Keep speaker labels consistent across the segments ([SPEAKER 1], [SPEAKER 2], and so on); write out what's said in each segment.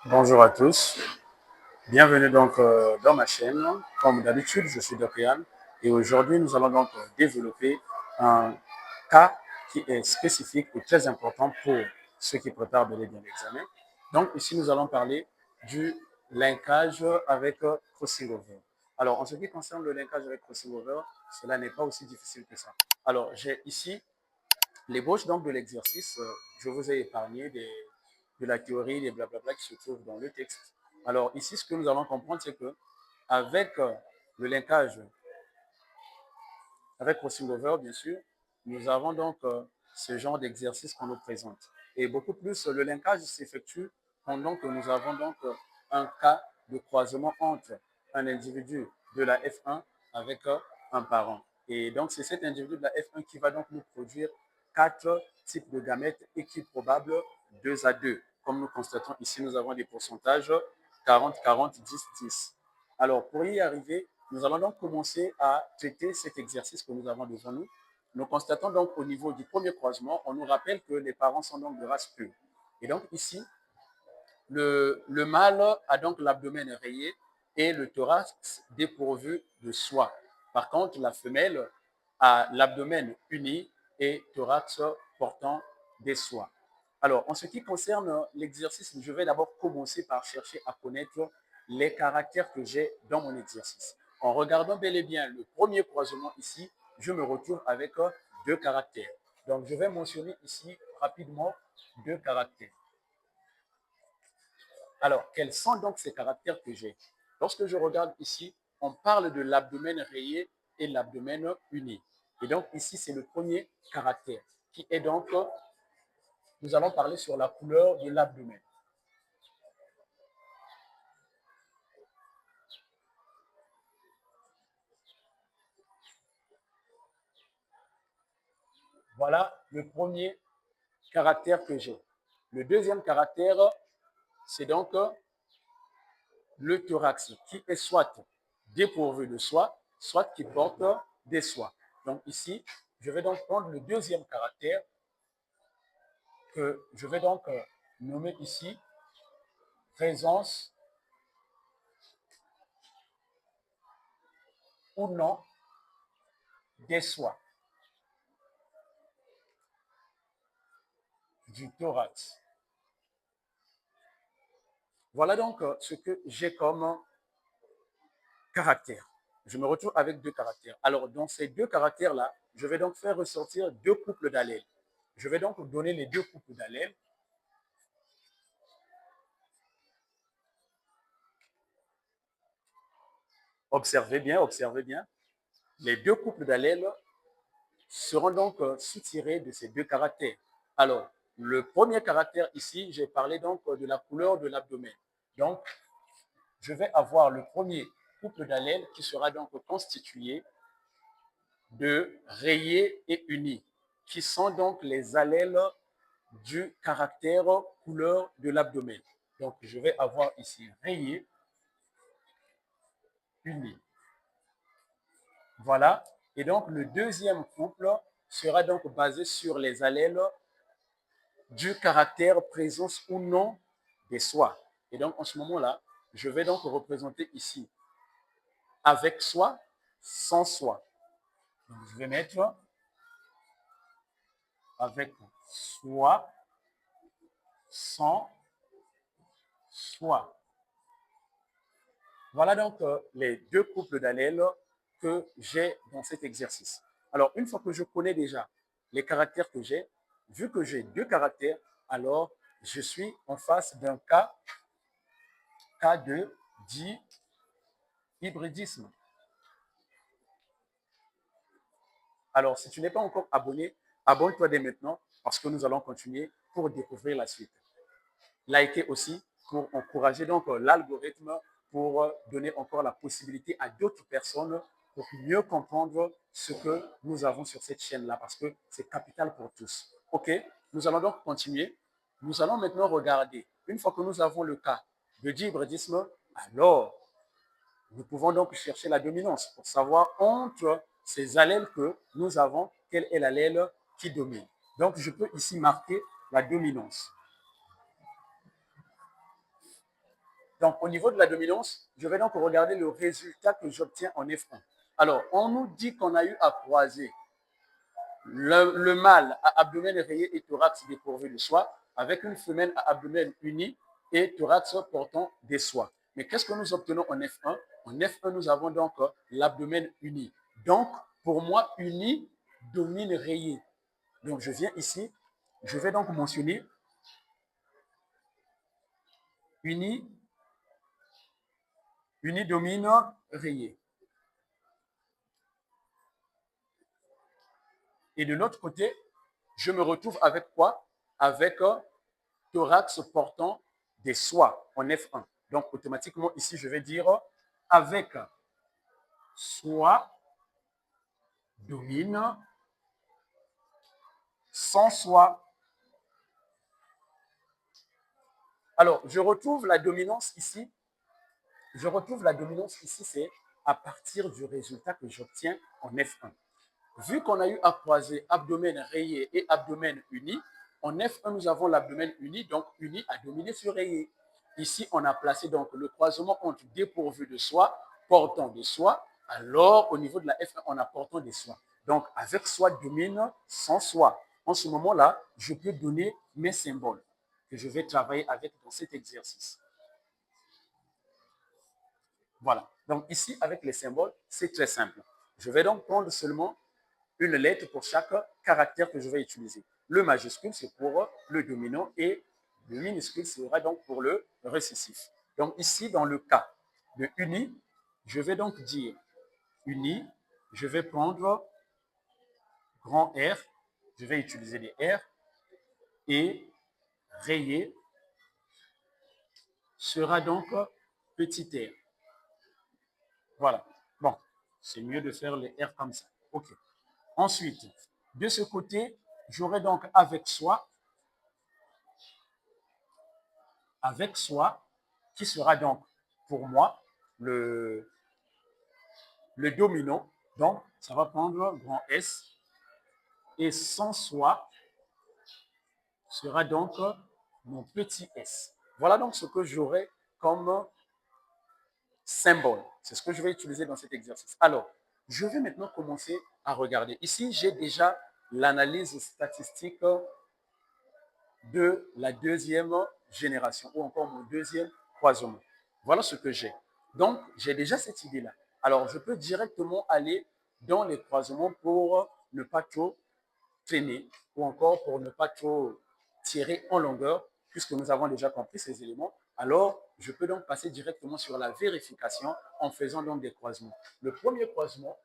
[SPEAKER 1] Bonjour à tous, bienvenue donc dans ma chaîne. Comme d'habitude, je suis Dokian et aujourd'hui nous allons donc développer un cas qui est spécifique et très important pour ceux qui préparent bel et bien l'examen. Donc ici nous allons parler du linkage avec crossing over. Alors en ce qui concerne le linkage avec crossing over, cela n'est pas aussi difficile que ça. Alors j'ai ici l'ébauche donc de l'exercice. Je vous ai épargné de la théorie, des blablabla qui se trouvent dans le texte. Alors ici, ce que nous allons comprendre, c'est que avec le linkage, avec crossing over, bien sûr, nous avons donc ce genre d'exercice qu'on nous présente. Et beaucoup plus, le linkage s'effectue pendant que nous avons donc un cas de croisement entre un individu de la F1 avec un parent. Et donc, c'est cet individu de la F1 qui va donc nous produire quatre types de gamètes équiprobables 2 à 2. Comme nous constatons ici, nous avons des pourcentages 40, 40, 10, 10. Alors, pour y arriver, nous allons donc commencer à traiter cet exercice que nous avons devant nous. Nous constatons donc au niveau du premier croisement, on nous rappelle que les parents sont donc de race pure. Et donc ici, le mâle a donc l'abdomen rayé et le thorax dépourvu de soie. Par contre, la femelle a l'abdomen uni et thorax portant des soies. Alors, en ce qui concerne l'exercice, je vais d'abord commencer par chercher à connaître les caractères que j'ai dans mon exercice. En regardant bel et bien le premier croisement ici, je me retrouve avec deux caractères. Donc, je vais mentionner ici rapidement deux caractères. Alors, quels sont donc ces caractères que j'ai? Lorsque je regarde ici, on parle de l'abdomen rayé et l'abdomen uni. Et donc, ici, c'est le premier caractère qui est donc, nous allons parler sur la couleur de l'abdomen. Voilà le premier caractère que j'ai. Le deuxième caractère, c'est donc le thorax qui est soit dépourvu de soie, soit qui porte des soies. Donc ici, je vais donc prendre le deuxième caractère que je vais donc nommer ici présence ou non des soies du thorax. Voilà donc ce que j'ai comme caractère. Je me retrouve avec deux caractères. Alors, dans ces deux caractères-là, je vais donc faire ressortir deux couples d'allèles. Je vais donc donner les deux couples d'allèles. Observez bien, observez bien. Les deux couples d'allèles seront donc soutirés de ces deux caractères. Alors, le premier caractère ici, j'ai parlé donc de la couleur de l'abdomen. Donc, je vais avoir le premier couple d'allèles qui sera donc constitué de rayés et unis, qui sont donc les allèles du caractère couleur de l'abdomen. Donc, je vais avoir ici rayé, uni. Voilà. Et donc, le deuxième couple sera donc basé sur les allèles du caractère présence ou non des soies. Et donc, en ce moment-là, je vais donc représenter ici avec soie, sans soie. Donc, je vais mettre avec soie, sans soie. Voilà donc les deux couples d'allèles que j'ai dans cet exercice. Alors, une fois que je connais déjà les caractères que j'ai, vu que j'ai deux caractères, alors je suis en face d'un cas de dihybridisme. Alors, si tu n'es pas encore abonné, abonne-toi dès maintenant parce que nous allons continuer pour découvrir la suite. Likez aussi pour encourager donc l'algorithme pour donner encore la possibilité à d'autres personnes pour mieux comprendre ce que nous avons sur cette chaîne-là parce que c'est capital pour tous. OK, nous allons donc continuer. Nous allons maintenant regarder, une fois que nous avons le cas de dihybridisme, alors nous pouvons donc chercher la dominance pour savoir entre ces allèles que nous avons, quel est l'allèle qui domine. Donc, je peux ici marquer la dominance. Donc, au niveau de la dominance, je vais donc regarder le résultat que j'obtiens en F1. Alors, on nous dit qu'on a eu à croiser le mâle à abdomen rayé et thorax dépourvu de soie avec une femelle à abdomen uni et thorax portant des soies. Mais qu'est-ce que nous obtenons en F1? En F1, nous avons donc l'abdomen uni. Donc, pour moi, uni domine rayé. Donc, je viens ici, je vais donc mentionner uni domine rayé. Et de l'autre côté, je me retrouve avec quoi? Avec thorax portant des soies en F1. Donc, automatiquement, ici, je vais dire avec soie domine, sans soie. Alors, je retrouve la dominance ici. C'est à partir du résultat que j'obtiens en F1. Vu qu'on a eu à croiser abdomen rayé et abdomen uni, en F1, nous avons l'abdomen uni, donc uni a dominé sur rayé. Ici, on a placé donc le croisement entre dépourvu de soie, portant de soie. Alors, au niveau de la F1, on a portant des soies. Donc, avec soie domine sans soie. En ce moment-là, je peux donner mes symboles que je vais travailler avec dans cet exercice. Voilà. Donc, ici, avec les symboles, c'est très simple. Je vais donc prendre seulement une lettre pour chaque caractère que je vais utiliser. Le majuscule, c'est pour le dominant et le minuscule sera donc pour le récessif. Donc ici, dans le cas de uni, je vais donc dire uni, je vais prendre grand R, je vais utiliser des R, et rayé sera donc petit r. Voilà. Bon, c'est mieux de faire les R comme ça. OK. Ensuite, de ce côté, j'aurai donc avec soi, qui sera donc pour moi le dominant. Donc, ça va prendre grand S. Et sans soi sera donc mon petit s. Voilà donc ce que j'aurai comme symbole. C'est ce que je vais utiliser dans cet exercice. Alors, je vais maintenant commencer à regarder. Ici, j'ai déjà l'analyse statistique de la deuxième génération ou encore mon deuxième croisement. Voilà ce que j'ai. Donc, j'ai déjà cette idée-là. Alors, je peux directement aller dans les croisements pour ne pas trop traîner ou encore pour ne pas trop tirer en longueur, puisque nous avons déjà compris ces éléments. Alors, je peux donc passer directement sur la vérification en faisant donc des croisements. Le premier croisement,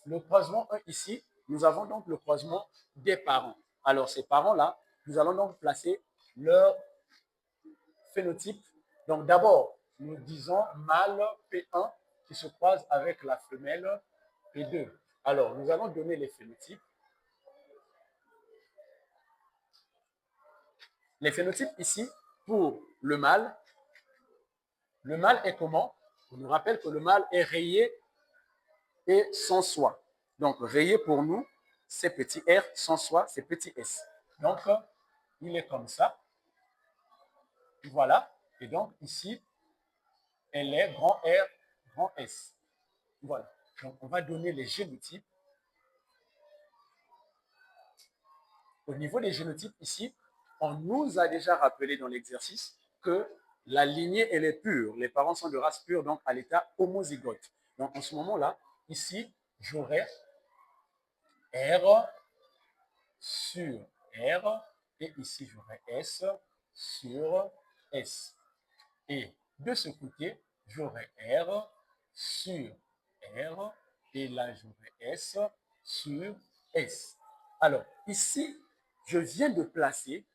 [SPEAKER 1] le croisement 1 ici, nous avons donc le croisement des parents. Alors, ces parents-là, nous allons donc placer leur phénotype. Donc, d'abord, nous disons mâle P1 qui se croise avec la femelle P2. Alors, nous allons donner les phénotypes. Les phénotypes ici, pour le mâle est comment? On nous rappelle que le mâle est rayé et sans soie. Donc, rayé pour nous, c'est petit r, sans soie, c'est petit s. Donc, il est comme ça. Voilà. Et donc, ici, elle est grand R, grand S. Voilà. Donc, on va donner les génotypes. Au niveau des génotypes, ici, on nous a déjà rappelé dans l'exercice que la lignée, elle est pure. Les parents sont de race pure, donc à l'état homozygote. Donc, en ce moment-là, ici, j'aurai R sur R et ici, j'aurai S sur S. Et de ce côté, j'aurai R sur R et là, j'aurai S sur S. Alors, ici, je viens de placer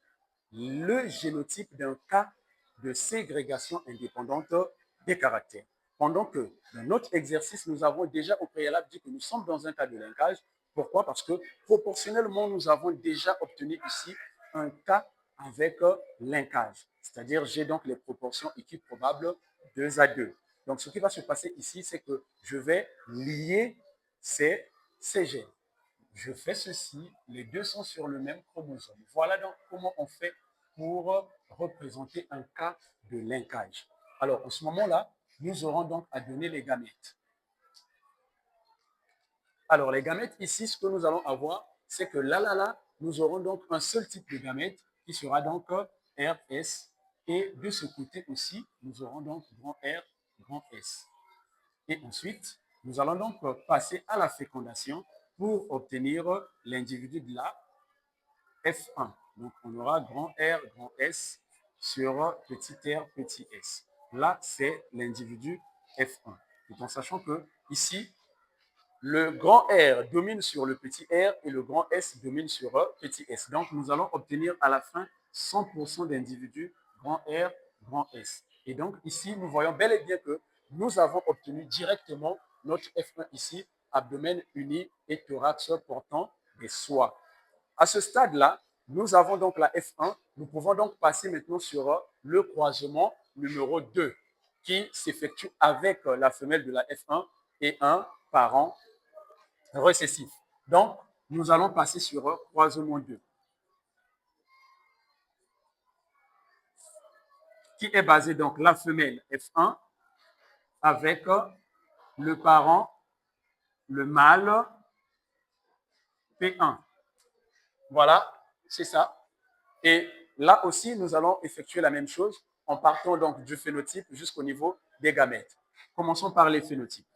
[SPEAKER 1] le génotype d'un cas de ségrégation indépendante des caractères. Pendant que dans notre exercice, nous avons déjà au préalable dit que nous sommes dans un cas de linkage. Pourquoi? Parce que proportionnellement, nous avons déjà obtenu ici un cas avec linkage. C'est-à-dire, j'ai donc les proportions équipe probable 2 à 2. Donc, ce qui va se passer ici, c'est que je vais lier ces gènes. je fais ceci, les deux sont sur le même chromosome. Voilà donc comment on fait pour représenter un cas de linkage. Alors, en ce moment-là, nous aurons donc à donner les gamètes. Alors, les gamètes, ici, ce que nous allons avoir, c'est que là, nous aurons donc un seul type de gamète qui sera donc RS. Et de ce côté aussi, nous aurons donc grand R, grand S. Et ensuite, nous allons donc passer à la fécondation pour obtenir l'individu de la F1. Donc, on aura grand R, grand S sur petit r, petit s. Là, c'est l'individu F1. Tout en sachant que ici, le grand R domine sur le petit r et le grand S domine sur petit s. Donc, nous allons obtenir à la fin 100% d'individus grand R, grand S. Et donc, ici, nous voyons bel et bien que nous avons obtenu directement notre F1 ici, abdomen uni et thorax portant des soies. À ce stade-là, nous avons donc la F1. Nous pouvons donc passer maintenant sur le croisement numéro 2 qui s'effectue avec la femelle de la F1 et un parent récessif. Donc, nous allons passer sur croisement 2 qui est basé donc la femelle F1 avec le parent, le mâle P1. Voilà, c'est ça. Et là aussi, nous allons effectuer la même chose en partant donc du phénotype jusqu'au niveau des gamètes. Commençons par les phénotypes.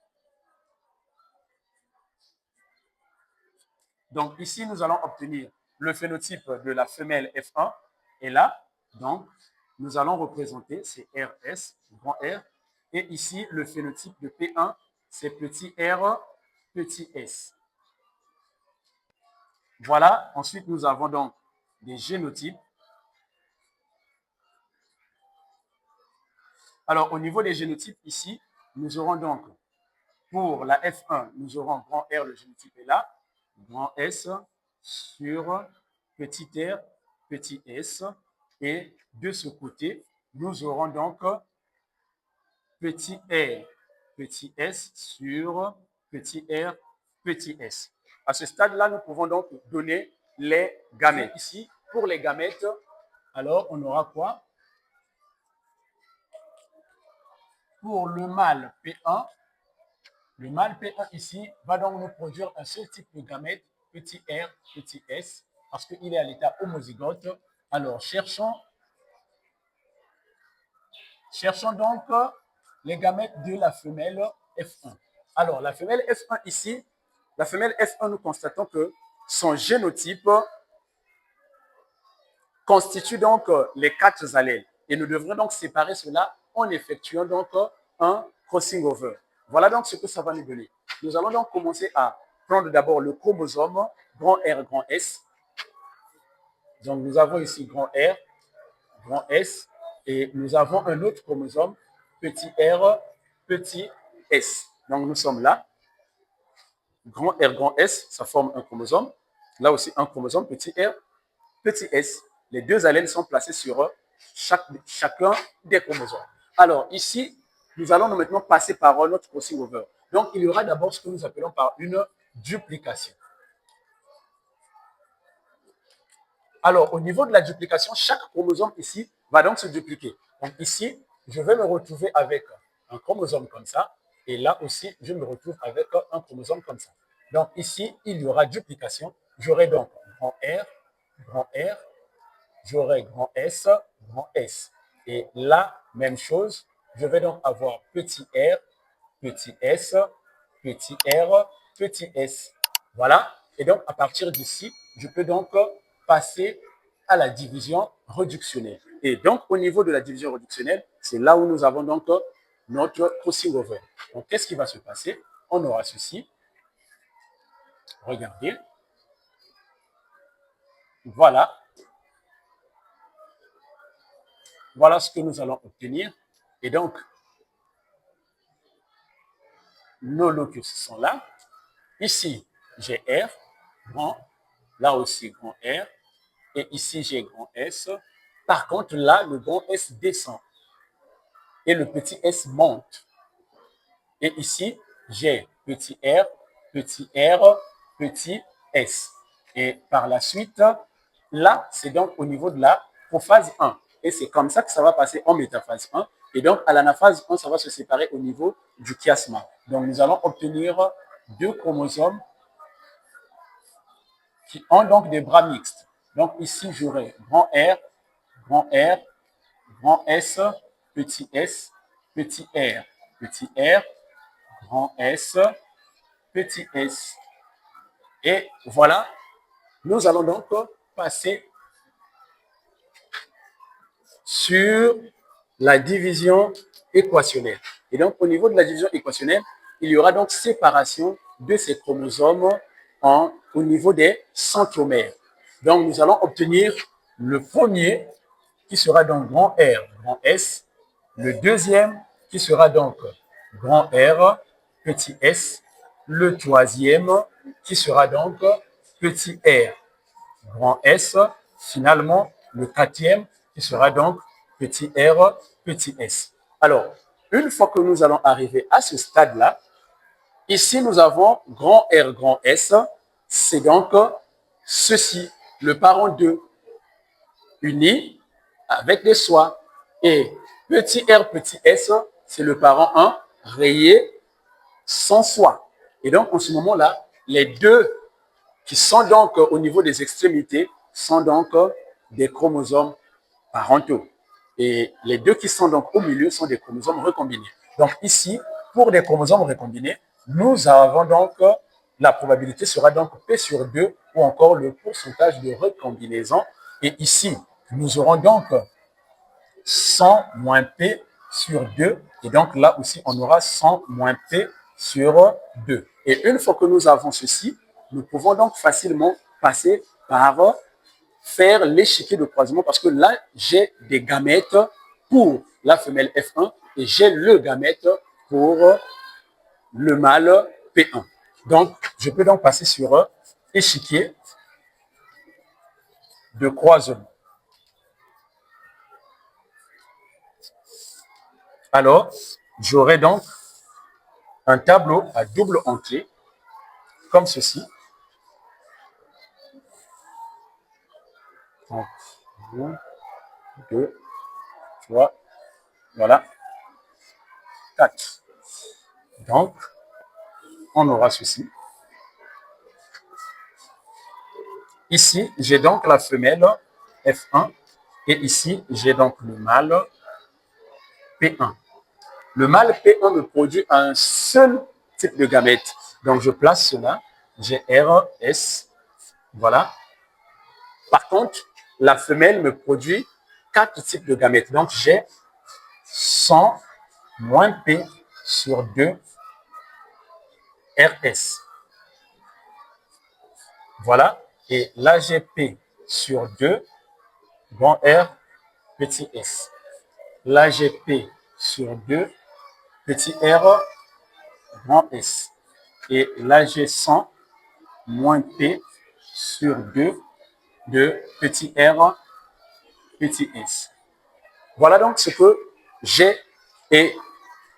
[SPEAKER 1] Donc ici, nous allons obtenir le phénotype de la femelle F1. Et là, donc, nous allons représenter, c'est RS, grand R. Et ici, le phénotype de P1, c'est petit r, petit s. Voilà, ensuite, nous avons donc des génotypes. Alors, au niveau des génotypes, ici, nous aurons donc, pour la F1, nous aurons grand R, le génotype est là, grand S sur petit r, petit s. Et de ce côté, nous aurons donc petit r, petit s sur petit r, petit s. À ce stade-là, nous pouvons donc donner les gamètes. Ici, pour les gamètes, alors on aura quoi? Pour le mâle P1, le mâle P1 ici va donc nous produire un seul type de gamète, petit r, petit s, parce qu'il est à l'état homozygote. Alors, cherchons donc les gamètes de la femelle F1. Alors, la femelle F1 ici, la femelle F1, nous constatons que son génotype constitue donc les 4 allèles. Et nous devrons donc séparer cela en effectuant donc un crossing over. Voilà donc ce que ça va nous donner. Nous allons donc commencer à prendre d'abord le chromosome grand R, grand S. Donc, nous avons ici grand R, grand S, et nous avons un autre chromosome, petit r, petit s. Donc, nous sommes là. Grand R, grand S, ça forme un chromosome. Là aussi, un chromosome, petit r, petit s. Les deux allèles sont placés sur chacun des chromosomes. Alors, ici, nous allons maintenant passer par notre crossing over. Donc, il y aura d'abord ce que nous appelons par une duplication. Alors, au niveau de la duplication, chaque chromosome ici va donc se dupliquer. Donc ici, je vais me retrouver avec un chromosome comme ça. Et là aussi, je me retrouve avec un chromosome comme ça. Donc ici, il y aura duplication. J'aurai donc grand R, j'aurai grand S, grand S. Et là, même chose, je vais donc avoir petit r, petit s, petit r, petit s. Voilà. Et donc, à partir d'ici, je peux donc passer à la division réductionnelle. Et donc, au niveau de la division réductionnelle, c'est là où nous avons donc notre crossing over. Donc, qu'est-ce qui va se passer? On aura ceci. Regardez. Voilà. Voilà ce que nous allons obtenir. Et donc, nos locus sont là. Ici, j'ai R, grand. Là aussi, grand R. Et ici, j'ai grand S. Par contre, là, le grand S descend. Et le petit s monte. Et ici, j'ai petit r, petit S. Et par la suite, là, c'est donc au niveau de la prophase 1. Et c'est comme ça que ça va passer en métaphase 1. Et donc, à l'anaphase 1, ça va se séparer au niveau du chiasma. Donc, nous allons obtenir deux chromosomes qui ont donc des bras mixtes. Donc, ici, j'aurai grand R, grand R, grand S, petit R, petit R, grand S, petit S. Et voilà, nous allons donc passer sur la division équationnelle. Et donc, au niveau de la division équationnelle, il y aura donc séparation de ces chromosomes au niveau des centromères. Donc, nous allons obtenir le premier qui sera donc grand R, grand S, le deuxième qui sera donc grand R, petit S, le troisième qui sera donc petit R, grand S, finalement le quatrième qui sera donc petit r, petit s. Alors, une fois que nous allons arriver à ce stade-là, ici nous avons grand R, grand S, c'est donc ceci, le parent 2, uni avec des soies. Et petit r, petit s, c'est le parent 1, rayé sans soie. Et donc, en ce moment-là, les deux qui sont donc au niveau des extrémités sont donc des chromosomes parentaux. Et les deux qui sont donc au milieu sont des chromosomes recombinés. Donc ici, pour des chromosomes recombinés, nous avons donc, la probabilité sera donc P sur 2 ou encore le pourcentage de recombinaison. Et ici, nous aurons donc 100 moins P sur 2. Et donc là aussi, on aura 100 moins P sur 2. Et une fois que nous avons ceci, nous pouvons donc facilement passer par faire l'échiquier de croisement parce que là, j'ai des gamètes pour la femelle F1 et j'ai le gamète pour le mâle P1. Donc, je peux donc passer sur échiquier de croisement. Alors, j'aurai donc un tableau à double entrée, comme ceci. Donc, 1, 2, 3, voilà, 4. Donc, on aura ceci. Ici, j'ai donc la femelle F1 et ici, j'ai donc le mâle P1. Le mâle P1 me produit un seul type de gamète. Donc, je place cela. J'ai R, S. Voilà. Par contre, la femelle me produit 4 types de gamètes. Donc, j'ai 100 moins P sur 2 RS. Voilà. Et là, j'ai P sur 2 grand R, petit S. Là, j'ai P sur 2 petit r, grand S. Et là, j'ai 100 moins P sur 2 de petit r, petit s. Voilà donc ce que j'ai. Et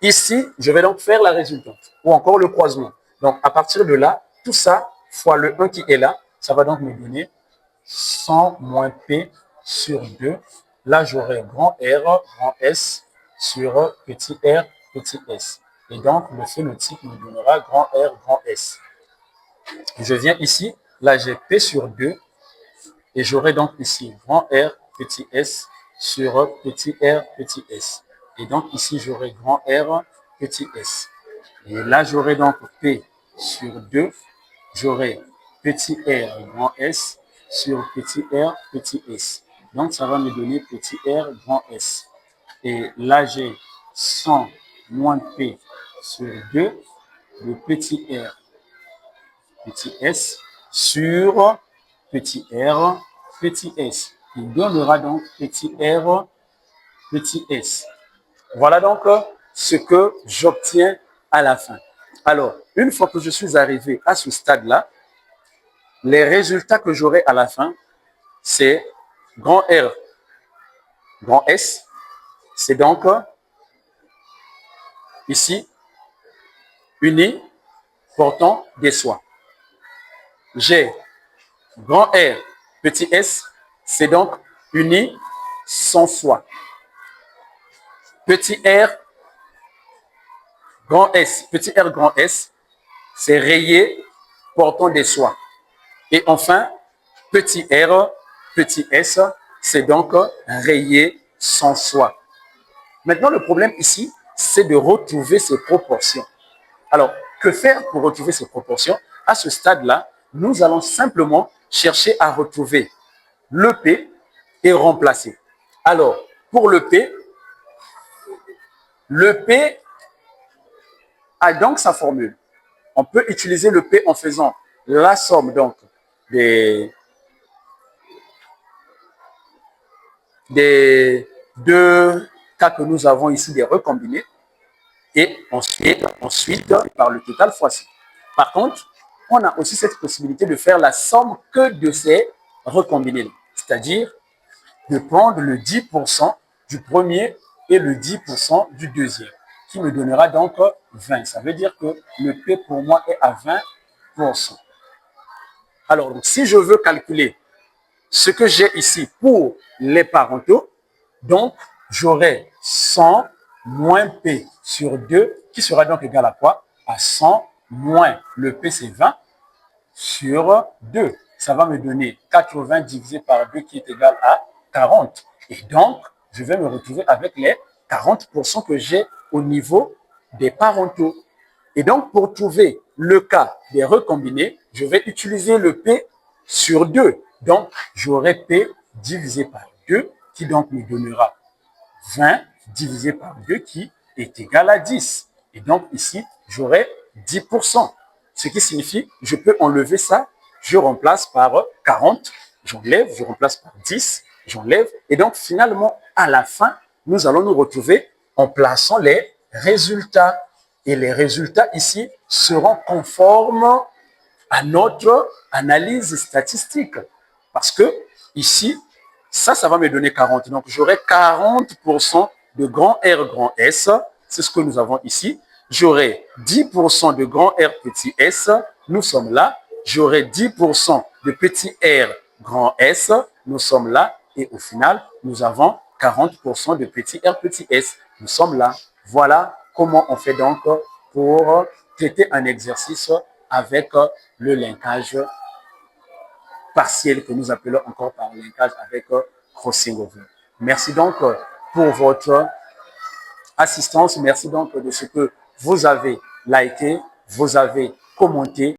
[SPEAKER 1] ici, je vais donc faire la résultante ou encore le croisement. Donc, à partir de là, tout ça fois le 1 qui est là, ça va donc me donner 100 moins P sur 2. Là, j'aurai grand R, grand S sur petit r, petit s. Et donc, le phénotype me donnera grand R, grand S. Je viens ici, là, j'ai P sur 2. Et j'aurai donc ici grand R, petit s sur petit r, petit s. Et donc ici, j'aurai grand R, petit s. Et là, j'aurai donc P sur 2. J'aurai petit r, grand S sur petit r, petit s. Donc, ça va me donner petit r, grand S. Et là, j'ai 100 moins P sur 2 de petit r, petit s sur petit r, petit s. Il donnera donc petit r, petit s. Voilà donc ce que j'obtiens à la fin. Alors, une fois que je suis arrivé à ce stade-là, les résultats que j'aurai à la fin, c'est grand R, grand S. C'est donc ici, uni portant des soies. J'ai grand R, petit s, c'est donc uni sans soi. Petit r, grand S, c'est rayé portant des soies. Et enfin, petit r, petit s, c'est donc rayé sans soi. Maintenant, le problème ici, c'est de retrouver ces proportions. Alors, que faire pour retrouver ces proportions? À ce stade-là, nous allons simplement chercher à retrouver le P et remplacer. Alors, pour le P a donc sa formule. On peut utiliser le P en faisant la somme donc des deux cas que nous avons ici, des recombinés, et ensuite par le total fois C. Par contre, on a aussi cette possibilité de faire la somme que de ces recombinés, c'est-à-dire de prendre le 10% du premier et le 10% du deuxième, qui me donnera donc 20. Ça veut dire que le P pour moi est à 20%. Alors, donc, si je veux calculer ce que j'ai ici pour les parentaux, donc j'aurai 100 moins P sur 2, qui sera donc égal à quoi? À 100 moins le P, c'est 20, sur 2. Ça va me donner 80 divisé par 2 qui est égal à 40. Et donc, je vais me retrouver avec les 40% que j'ai au niveau des parentaux. Et donc, pour trouver le cas des recombinés, je vais utiliser le P sur 2. Donc, j'aurai P divisé par 2 qui donc me donnera 20 divisé par 2 qui est égal à 10. Et donc, ici, j'aurai 10%. Ce qui signifie, je peux enlever ça, je remplace par 40, j'enlève, je remplace par 10, j'enlève. Et donc, finalement, à la fin, nous allons nous retrouver en plaçant les résultats. Et les résultats ici seront conformes à notre analyse statistique. Parce que ici, ça va me donner 40. Donc, j'aurai 40% de grand R grand S. C'est ce que nous avons ici. J'aurai 10% de grand R petit s. Nous sommes là. J'aurai 10% de petit r grand S. Nous sommes là. Et au final, nous avons 40% de petit r petit s. Nous sommes là. Voilà comment on fait donc pour traiter un exercice avec le linkage partiel que nous appelons encore par linkage avec crossing over. Merci donc pour votre assistance. Merci donc de ce que vous avez liké, vous avez commenté.